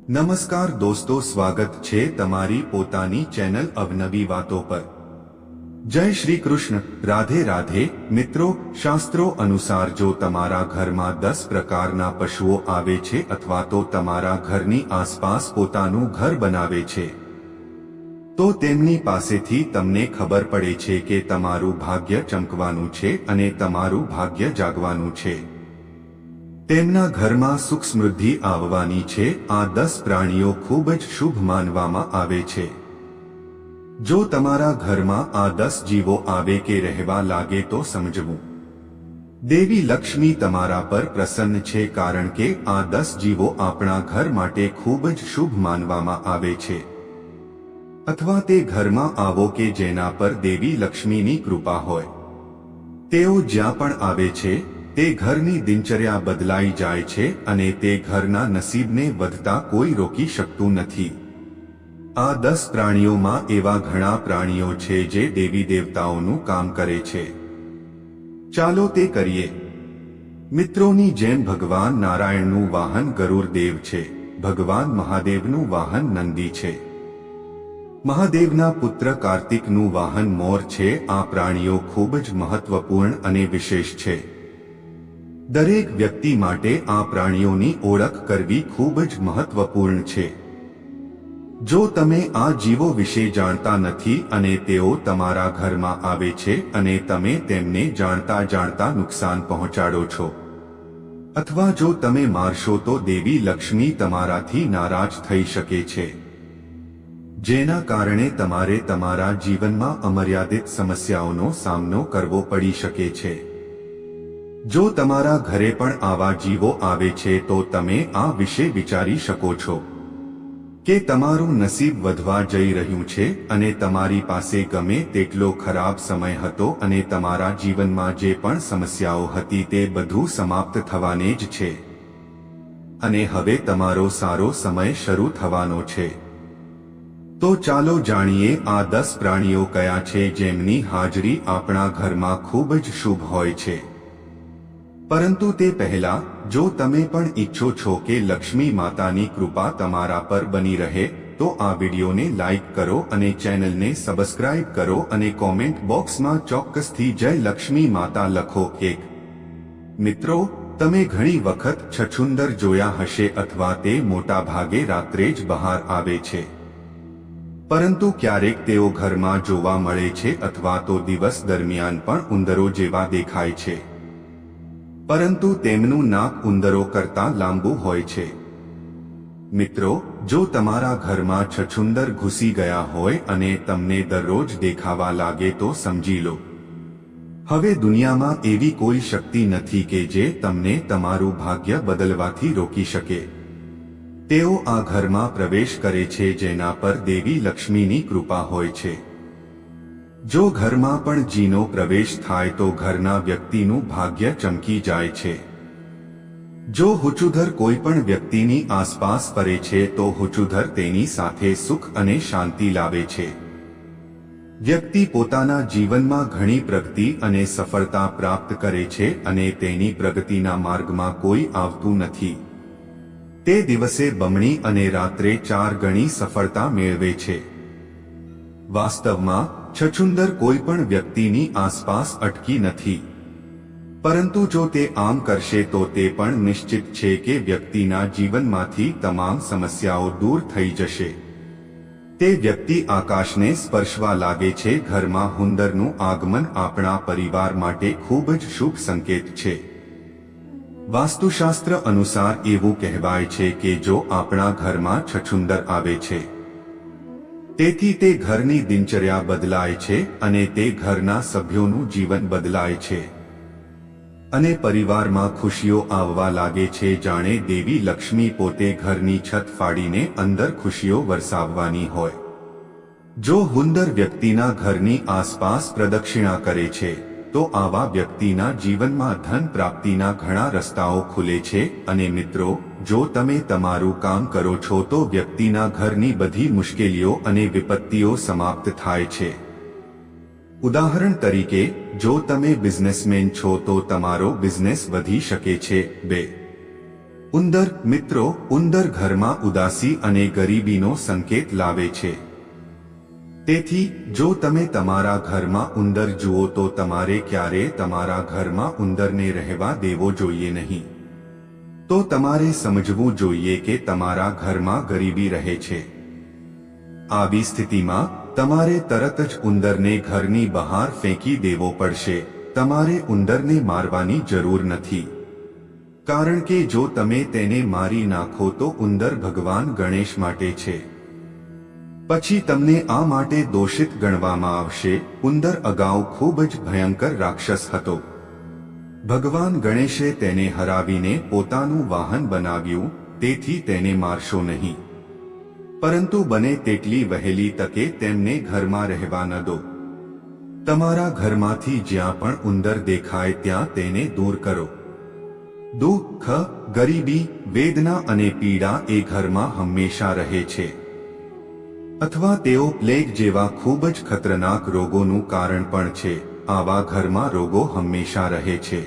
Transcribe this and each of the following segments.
નમસ્કાર દોસ્તો, સ્વાગત છે તમારી પોતાની ચેનલ અવનવી વાતો પર। જય શ્રી કૃષ્ણ, રાધે રાધે। મિત્રો, શાસ્ત્રો અનુસાર જો તમારા ઘરમાં 10 પ્રકારના પશુઓ આવે છે અથવા તો તમારા ઘરની આસપાસ પોતાનું ઘર બનાવે છે તો તેમની પાસેથી તમને ખબર પડે છે કે તમારું ભાગ્ય ચમકવાનું છે અને તમારું ભાગ્ય જાગવાનું છે। તેમના ઘરમાં સુખ સમૃદ્ધિ આવવાની છે। આ 10 પ્રાણીઓ ખૂબ જ શુભ માનવામાં આવે છે। જો તમારા ઘરમાં આ 10 જીવો આવે કે રહેવા લાગે તો સમજવું દેવી લક્ષ્મી તમારા પર પ્રસન્ન છે, કારણ કે આ 10 જીવો આપણા ઘર માટે ખૂબ જ શુભ માનવામાં આવે છે। અથવા તે ઘરમાં આવો કે જેના પર દેવી લક્ષ્મીની કૃપા હોય। તેઓ જ્યાં પણ આવે છે તે ઘરની દિનચર્યા બદલાઈ જાય છે અને તે ઘરના નસીબને વધતા કોઈ રોકી શકતું નથી। આ 10 પ્રાણીઓમાં એવા ઘણા પ્રાણીઓ છે જે દેવી દેવતાઓનું કામ કરે છે। ચાલો તે કરીએ। મિત્રોની જેમ ભગવાન નારાયણનું વાહન ગરુડ દેવ છે। ભગવાન મહાદેવનું વાહન નંદી છે। મહાદેવના પુત્ર કાર્તિકનું વાહન મોર છે। આ પ્રાણીઓ ખૂબ જ મહત્વપૂર્ણ અને વિશેષ છે। દરેક વ્યક્તિ માટે આ પ્રાણીઓની ઓળખ કરવી ખૂબ જ મહત્વપૂર્ણ છે। જો તમે આ જીવો વિશે જાણતા નથી અને તેઓ તમારા ઘરમાં આવે છે અને તમે તેમને જાણતા નુકસાન પહોંચાડો છો, અથવા જો તમે મારશો તો દેવી લક્ષ્મી તમારાથી નારાજ થઈ શકે છે, જેના કારણે તમારે તમારા જીવનમાં અમર્યાદિત સમસ્યાઓનો સામનો કરવો પડી શકે છે। જો તમારા ઘરે પણ આવા જીવો આવે છે તો તમે આ વિશે વિચારી શકો છો કે તમારું નસીબ વધવા જઈ રહ્યું છે અને તમારી પાસે ગમે તેટલો ખરાબ સમય હતો અને તમારા જીવનમાં જે પણ સમસ્યાઓ હતી તે બધું સમાપ્ત થવાને જ છે અને હવે તમારો સારો સમય શરૂ થવાનો છે। તો ચાલો જાણીએ આ 10 પ્રાણીઓ કયા છે જેમની હાજરી આપણા ઘરમાં ખૂબ જ શુભ હોય છે। પરંતુ તે પહેલા, જો તમે પણ ઈચ્છો છો કે લક્ષ્મી માતાની કૃપા તમારા પર બની રહે તો આ વિડીયોને લાઈક કરો અને ચેનલને સબસ્ક્રાઇબ કરો અને કોમેન્ટ બોક્સમાં ચોક્કસથી જય લક્ષ્મી માતા લખો। મિત્રો, તમે ઘણી વખત છછુંદર જોયા હશે અથવા તે મોટા ભાગે રાત્રે જ બહાર આવે છે, પરંતુ ક્યારેક તેઓ ઘરમાં જોવા મળે છે અથવા તો દિવસ દરમિયાન પણ ઉંદરો જેવા દેખાય છે, પરંતુ તેમનું નાક ઉંદરો કરતાં લાંબુ હોય છે। મિત્રો, જો તમારા ઘરમાં છછુંદર ઘૂસી ગયા હોય અને તમને દરરોજ દેખાવા લાગે તો સમજી લો, હવે દુનિયામાં એવી કોઈ શક્તિ નથી કે જે તમને તમારું ભાગ્ય બદલવાથી રોકી શકે। તેઓ આ ઘરમાં પ્રવેશ કરે છે જેના પર દેવી લક્ષ્મીની કૃપા હોય છે। જો ઘરમાં પણ જીનો પ્રવેશ થાય તો ઘરના વ્યક્તિનું ભાગ્ય ચમકી જાય છે। જો હુચુધર કોઈ પણ વ્યક્તિની આસપાસ ફરે છે તો હુચુધર તેની સાથે સુખ અને શાંતિ લાવે છે। વ્યક્તિ પોતાના જીવનમાં ઘણી પ્રગતિ અને સફળતા પ્રાપ્ત કરે છે અને તેની પ્રગતિના માર્ગમાં કોઈ આવતું નથી। તે દિવસે બમણી અને રાત્રે 4 ગણી સફળતા મેળવે છે। વાસ્તવમાં છછુંદર કોઈ પણ વ્યક્તિની આસપાસ અટકી નથી, પરંતુ જો તે આમ કરશે તો તે પણ નિશ્ચિત છે કે વ્યક્તિના જીવનમાંથી તમામ સમસ્યાઓ દૂર થઈ જશે। તે વ્યક્તિ આકાશને સ્પર્શવા લાગે છે। ઘરમાં ઉંદરનું આગમન આપણા પરિવાર માટે ખૂબ જ શુભ સંકેત છે। વાસ્તુશાસ્ત્ર અનુસાર એવું કહેવાય છે કે જો આપણા ઘરમાં છછુંદર આવે છે તેથી તે ઘરની દિનચર્યા બદલાય છે અને તે ઘરના સભ્યોનું જીવન બદલાય છે અને પરિવારમાં ખુશીઓ આવવા લાગે છે, જાણે દેવી લક્ષ્મી પોતે ઘરની છત ફાડીને અંદર ખુશીઓ વરસાવવાની હોય। જો ઉંદર વ્યક્તિના ઘરની આસપાસ પ્રદક્ષિણા કરે છે તો આવા વ્યક્તિના જીવનમાં ધન પ્રાપ્તિના ઘણા રસ્તાઓ ખુલે છે। અને મિત્રો, જો તમે તમારું કામ કરો છો તો વ્યક્તિના ઘરની બધી મુશ્કેલીઓ અને વિપત્તિઓ સમાપ્ત થાય છે। ઉદાહરણ તરીકે, જો તમે બિઝનેસમેન છો તો તમારો બિઝનેસ વધી શકે છે। 2 ઉંદર મિત્રો, ઉંદર ઘરમાં ઉદાસી અને ગરીબીનો સંકેત લાવે છે. તેથી જો તમે તમારા ઘરમાં ઉંદર જુઓ તો તમારે ક્યારેય તમારા ઘરમાં ઉંદરને રહેવા દેવો જોઈએ નહીં. તો તમારે સમજવું જોઈએ કે તમારા ઘરમાં ગરીબી રહે છે. આવી સ્થિતિમાં તમારે તરત જ ઉંદરને ઘરની બહાર ફેંકી દેવો પડશે. તમારે ઉંદરને મારવાની જરૂર નથી, કારણ કે જો તમે તેને મારી નાખો તો ઉંદર ભગવાન ગણેશ માટે છે. પછી તમને આ માટે દોષિત ગણવામાં આવશે. ઉંદર અગાઉ ખૂબ જ ભયંકર રાક્ષસ હતો. ભગવાન ગણેશે તેને હરાવીને પોતાનું વાહન બનાવ્યું. તેથી તેને મારશો નહીં, પરંતુ બને તેટલી વહેલી તકે તેમને ઘરમાં રહેવા ન દો. તમારા ઘરમાંથી જ્યાં પણ ઉંદર દેખાય ત્યાં તેને દૂર કરો. દુઃખ, ગરીબી, વેદના અને પીડા એ ઘરમાં હંમેશા રહે છે, અથવા તેઓ પ્લેગ જેવા ખૂબ જ ખતરનાક રોગોનું કારણ પણ છે. આવા ઘરમાં રોગો હંમેશા રહે છે.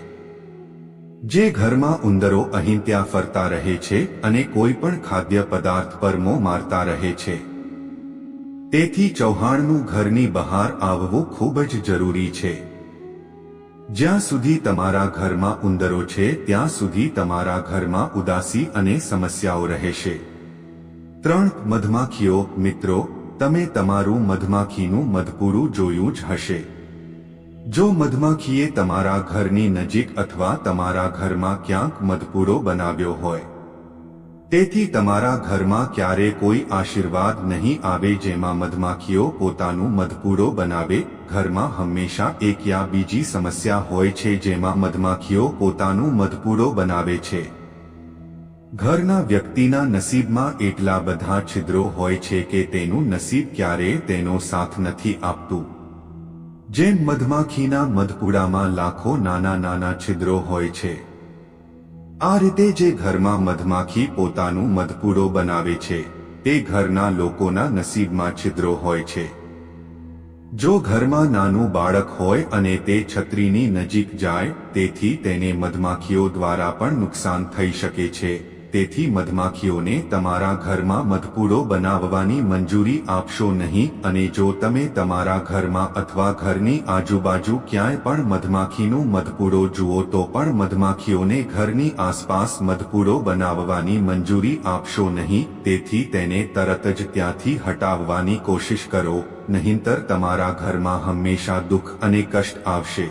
જે ઘરમાં ઉંદરો અહીં ત્યાં ફરતા રહે છે અને કોઈ પણ ખાદ્ય પદાર્થ પર મોં મારતા રહે છે. તેથી ચૌહાણનું ઘરની બહાર આવવું ખૂબ જ જરૂરી છે. જ્યાં સુધી તમારા ઘરમાં ઉંદરો છે ત્યાં સુધી તમારા ઘરમાં ઉદાસી અને સમસ્યાઓ રહેશે. 3. મધમાખીઓ મિત્રો, તમે તમારું મધમાખીનું મધપૂરું જોયું જ હશે. જો મધમાખીએ તમારા ઘરની નજીક અથવા તમારા ઘરમાં ક્યાંક મધપૂરો બનાવ્યો હોય, તેથી તમારા ઘરમાં ક્યારે કોઈ આશીર્વાદ નહીં આવે જેમાં મધમાખીઓ પોતાનું મધપૂરો બનાવે. ઘરમાં હંમેશા એક યા બીજી સમસ્યા હોય છે જેમાં મધમાખીઓ પોતાનું મધપૂરો બનાવે છે. ઘરના વ્યક્તિના નસીબમાં એટલા બધા છિદ્રો હોય છે કે તેનું નસીબ ક્યારેય તેનો સાથ નથી આપતું. જેમ મધમાખીના મધપૂડામાં લાખો નાના નાના છિદ્રો હોય છે, આ રીતે જે ઘરમાં મધમાખી પોતાનું મધપૂડો બનાવે છે તે ઘરના લોકોના નસીબમાં છિદ્રો હોય છે. જો ઘરમાં નાનું બાળક હોય અને તે છત્રીની નજીક જાય, તેથી તેને મધમાખીઓ દ્વારા પણ નુકસાન થઈ શકે છે. તેથી મધમાખીઓને તમારા ઘરમાં મધપૂડો બનાવવાની મંજૂરી આપશો નહીં. અને જો તમે તમારા ઘરમાં અથવા ઘરની આજુબાજુ ક્યાંય પણ મધમાખીનું મધપૂડો જુઓ તો પણ મધમાખીઓને ઘરની આસપાસ મધપૂડો બનાવવાની મંજૂરી આપશો નહીં. તેથી તેને તરત જ ત્યાંથી હટાવવાની કોશિશ કરો, નહીંતર તમારા ઘરમાં હંમેશા દુઃખ અને કષ્ટ આવશે.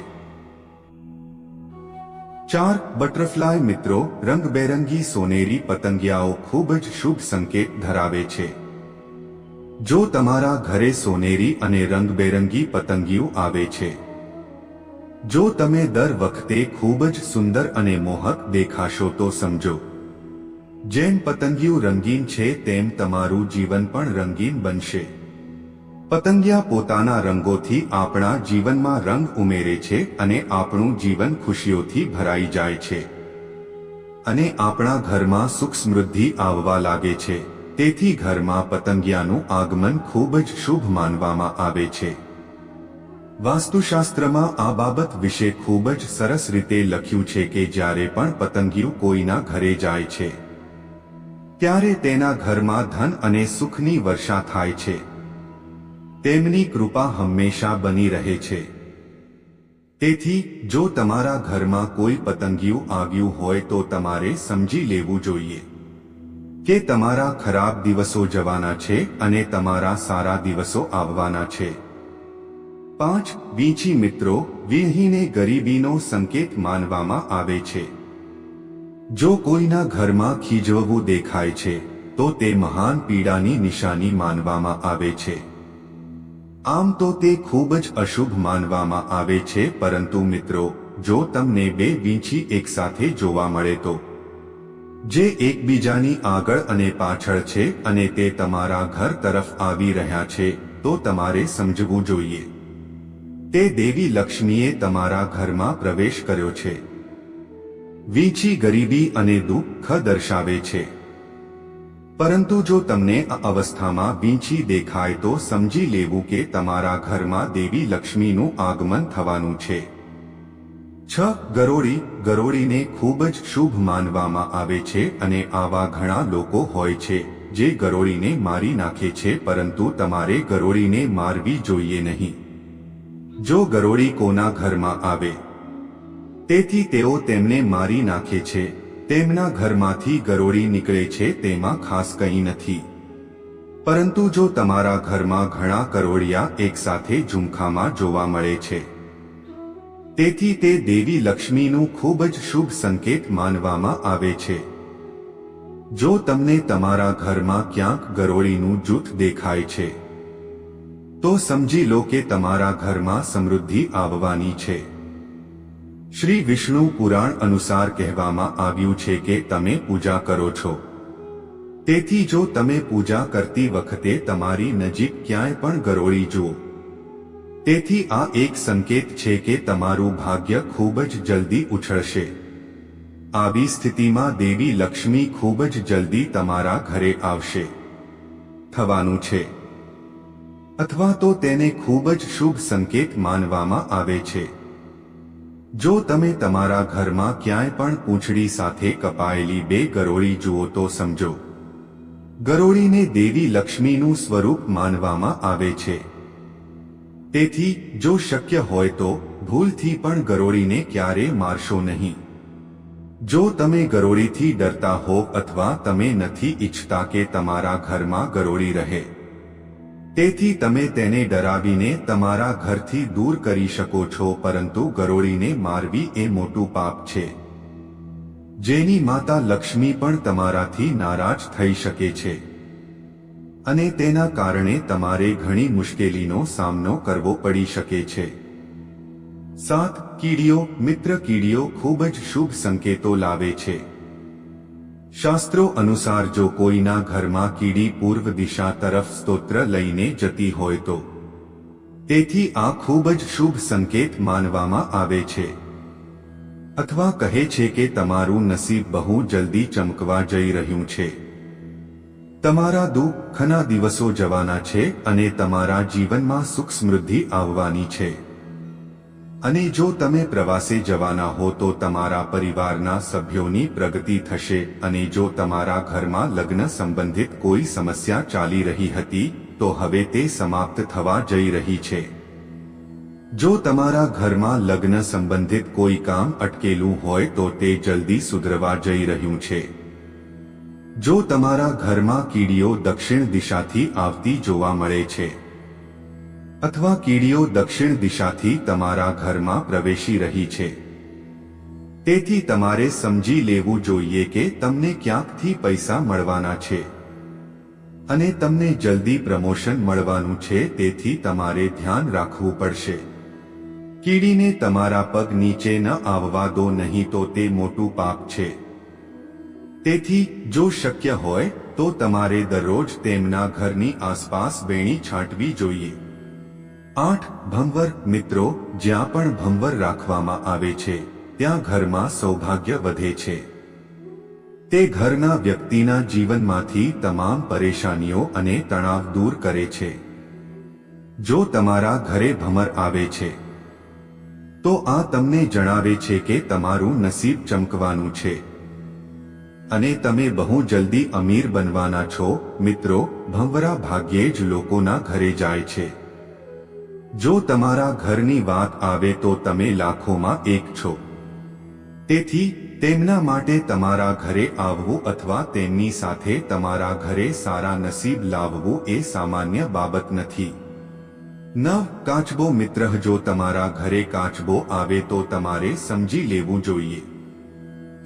4. બટરફ્લાય મિત્રો, રંગબેરંગી સોનેરી પતંગિયાઓ ખૂબ જ શુભ સંકેત ધરાવે છે. જો તમારા ઘરે સોનેરી અને રંગબેરંગી પતંગિયું આવે છે, જો તમે દર વખતે ખૂબ જ સુંદર અને મોહક દેખાશો તો સમજો, જેમ પતંગિયું રંગીન છે તેમ તમારું જીવન પણ રંગીન બનશે. પતંગિયા પોતાના રંગોથી આપણા જીવનમાં રંગ ઉમેરે છે અને આપણું જીવન ખુશીઓથી ભરાઈ જાય છે અને આપણા ઘરમાં સુખ સમૃદ્ધિ આવવા લાગે છે. તેથી ઘરમાં પતંગિયાનું આગમન ખૂબ જ શુભ માનવામાં આવે છે. વાસ્તુશાસ્ત્રમાં આ બાબત વિશે ખૂબ જ સરસ રીતે લખ્યું છે કે જ્યારે પણ પતંગિયું કોઈના ઘરે જાય છે ત્યારે તેના ઘરમાં ધન અને સુખની વર્ષા થાય છે. તેમની કૃપા હંમેશા બની રહે છે. તેથી જો તમારા ઘરમાં કોઈ પતંગિયું આવ્યું હોય તો તમારે સમજી લેવું જોઈએ કે તમારા ખરાબ દિવસો જવાના છે અને તમારા સારા દિવસો આવવાના છે. 5. વીંછી મિત્રો, વીંછીને ગરીબીનો સંકેત માનવામાં આવે છે. જો કોઈના ઘરમાં ખીજવવું દેખાય છે તો તે મહાન પીડાની નિશાની માનવામાં આવે છે. આમ તો તે ખૂબ જ અશુભ માનવામાં આવે છે, પરંતુ મિત્રો, જો તમને બે વીંછી એકસાથે જોવા મળે તો જે એકબીજાની આગળ અને પાછળ છે અને તે તમારા ઘર તરફ આવી રહ્યા છે, તો તમારે સમજવું જોઈએ તે દેવી લક્ષ્મીએ તમારા ઘરમાં પ્રવેશ કર્યો છે. વીંછી ગરીબી અને દુઃખ દર્શાવે છે, પરંતુ જો તમને આ અવસ્થામાં વીંછી દેખાય તો સમજી લેવું કે તમારા ઘરમાં દેવી લક્ષ્મીનું આગમન થવાનું છે. ગરોળી. ગરોળીને ખૂબ જ શુભ માનવામાં આવે છે અને આવા ઘણા લોકો હોય છે જે ગરોળીને મારી નાખે છે, પરંતુ તમારે ગરોળીને મારવી જોઈએ નહીં. જો ગરોળી કોના ઘરમાં આવે તેથી તેઓ તેમને મારી નાખે છે, તેમના ઘરમાંથી ગરોળી નીકળે છે તેમાં ખાસ કંઈ નથી. પરંતુ જો તમારા ઘરમાં ઘણા ગરોળિયા એકસાથે ઝુમખામાં જોવા મળે છે તેથી તે દેવી લક્ષ્મીનું ખૂબ જ શુભ સંકેત માનવામાં આવે છે. જો તમને તમારા ઘરમાં ક્યાંક ગરોળીનું જૂથ દેખાય છે તો સમજી લો કે તમારા ઘરમાં સમૃદ્ધિ આવવાની છે. શ્રી વિષ્ણુ પુરાણ અનુસાર કહેવામાં આવ્યું છે કે તમે પૂજા કરો છો, તેથી જો તમે પૂજા કરતી વખતે તમારી નજીક ક્યાંય પણ ગરોળી જુઓ તેથી આ એક સંકેત છે કે તમારું ભાગ્ય ખૂબ જ જલ્દી ઉછળશે. આવી સ્થિતિમાં દેવી લક્ષ્મી ખૂબ જ જલ્દી તમારા ઘરે આવશે થવાનું છે, અથવા તો તેને ખૂબ જ શુભ સંકેત માનવામાં આવે છે. જો તમે તમારા ઘરમાં ક્યાંય પણ પૂંછડી સાથે કપાયેલી બે ગરોળી જુઓ તો સમજો ગરોળીને દેવી લક્ષ્મીનું સ્વરૂપ માનવામાં આવે છે. તેથી જો શક્ય હોય તો ભૂલથી પણ ગરોળીને ક્યારે મારશો નહીં. જો તમે ગરોળીથી ડરતા હો અથવા તમે નથી ઈચ્છતા કે તમારા ઘરમાં ગરોળી રહે તેથી તમે તેને ડરાવીને તમારા ઘરથી દૂર કરી શકો છો, પરંતુ ગરોળીને મારવી એ મોટું પાપ છે જેની માતા લક્ષ્મી પણ તમારાથી નારાજ થઈ શકે છે અને તેના કારણે તમારે ઘણી મુશ્કેલીનો સામનો કરવો પડી શકે છે. 7. કીડીઓ. મિત્ર, કીડીઓ ખૂબ જ શુભ સંકેતો લાવે છે. શાસ્ત્રો અનુસાર જો કોઈના ઘરમાં કીડી પૂર્વ દિશા તરફ સ્તોત્ર લઈને જતી હોય તો તેથી આ ખૂબ જ શુભ સંકેત માનવામાં આવે છે, અથવા કહે છે કે તમારું નસીબ બહુ જલ્દી ચમકવા જઈ રહ્યું છે. તમારા દુઃખના દિવસો જવાના છે અને તમારા જીવનમાં સુખ સમૃદ્ધિ આવવાની છે. અને જો તમે પ્રવાસે જવાના હો તો તમારા પરિવારના સભ્યોની પ્રગતિ થશે, અને જો તમારા ઘરમાં લગ્ન સંબંધિત કોઈ સમસ્યા ચાલી રહી હતી તો હવે તે સમાપ્ત થવા જઈ રહી છે. જો તમારા ઘરમાં લગ્ન સંબંધિત કોઈ કામ અટકેલું હોય તો તે જલ્દી સુધરવા જઈ રહ્યું છે. જો તમારા ઘરમાં કીડીઓ દક્ષિણ દિશાથી આવતી જોવા મળે છે અથવા કીડીઓ દક્ષિણ દિશાથી તમારા ઘરમાં પ્રવેશી રહી છે તેથી તમારે સમજી લેવું જોઈએ કે તમને ક્યાંકથી પૈસા મળવાના છે અને તમને જલ્દી પ્રમોશન મળવાનું છે, તેથી તમારે ધ્યાન રાખવું પડશે. કીડીને તમારા પગ નીચે ન આવવા દો, નહીં તો તે મોટું પાપ છે. તેથી જો શક્ય હોય તો તમારે દરરોજ તેમના ઘરની આસપાસ વેણી છાંટવી જોઈએ. 8. ભંવર. મિત્રો, જ્યાં પણ ભંવર રાખવામાં આવે છે ત્યાં ઘરમાં સૌભાગ્ય વધે છે. તે ઘરના વ્યક્તિના જીવનમાંથી તમામ પરેશાનીઓ અને તણાવ દૂર કરે છે. જો તમારા ઘરે ભમર આવે છે તો આ તમને જણાવે છે કે તમારું નસીબ ચમકવાનું છે અને તમે બહુ જલ્દી અમીર બનવાના છો. મિત્રો, ભંવરા ભાગ્યે જ લોકોના ઘરે જાય છે. જો તમારા ઘરની વાત આવે તો તમે લાખોમાં એક છો. તેથી તેમના માટે તમારા ઘરે આવવું અથવા તેમની સાથે તમારા ઘરે સારા નસીબ લાવવું એ સામાન્ય બાબત નથી. 9. કાચબો. મિત્ર, જો તમારા ઘરે કાચબો આવે તો તમારે સમજી લેવું જોઈએ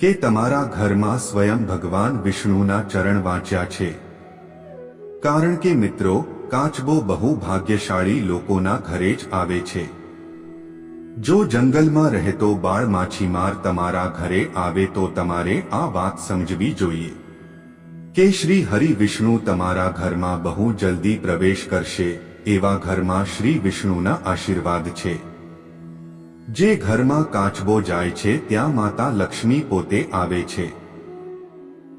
કે તમારા ઘરમાં સ્વયં ભગવાન વિષ્ણુના ચરણ વાંચ્યા છે. કારણ કે મિત્રો, કાચબો બહુ ભાગ્યશાળી લોકોના ઘરે જ આવે છે. જો જંગલમાં રહેતો બાળ માછીમાર તમારા ઘરે આવે તો તમારે આ વાત સમજવી જોઈએ કે શ્રી હરિ વિષ્ણુ તમારા ઘરમાં બહુ જલ્દી પ્રવેશ કરશે. એવા ઘરમાં શ્રી વિષ્ણુના આશીર્વાદ છે. જે ઘરમાં કાચબો જાય છે ત્યાં માતા લક્ષ્મી પોતે આવે છે.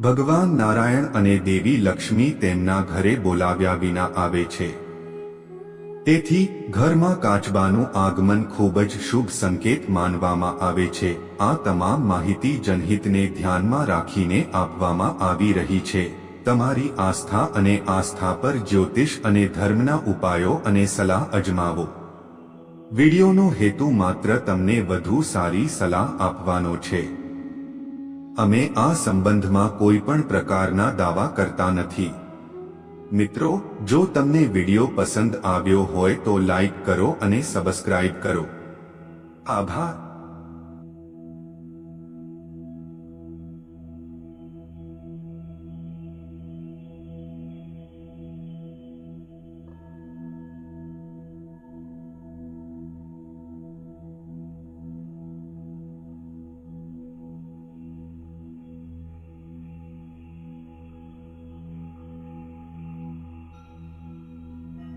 ભગવાન નારાયણ અને દેવી લક્ષ્મી તેમના ઘરે બોલાવ્યા વિના આવે છે. તેથી ઘરમાં કાચબાનું આગમન ખૂબ જ શુભ સંકેત માનવામાં આવે છે. આ તમામ માહિતી જનહિતને ધ્યાનમાં રાખીને આપવામાં આવી રહી છે. તમારી આસ્થા અને આસ્થા પર જ્યોતિષ અને ધર્મના ઉપાયો અને સલાહ અજમાવો. વિડિયોનો હેતુ માત્ર તમને વધુ સારી સલાહ આપવાનો છે. અમે આ સંબંધમાં કોઈ પણ પ્રકારના દાવા કરતા નથી. મિત્રો, જો તમને વિડિયો પસંદ આવ્યો હોય તો લાઈક કરો અને સબસ્ક્રાઇબ કરો. આભાર.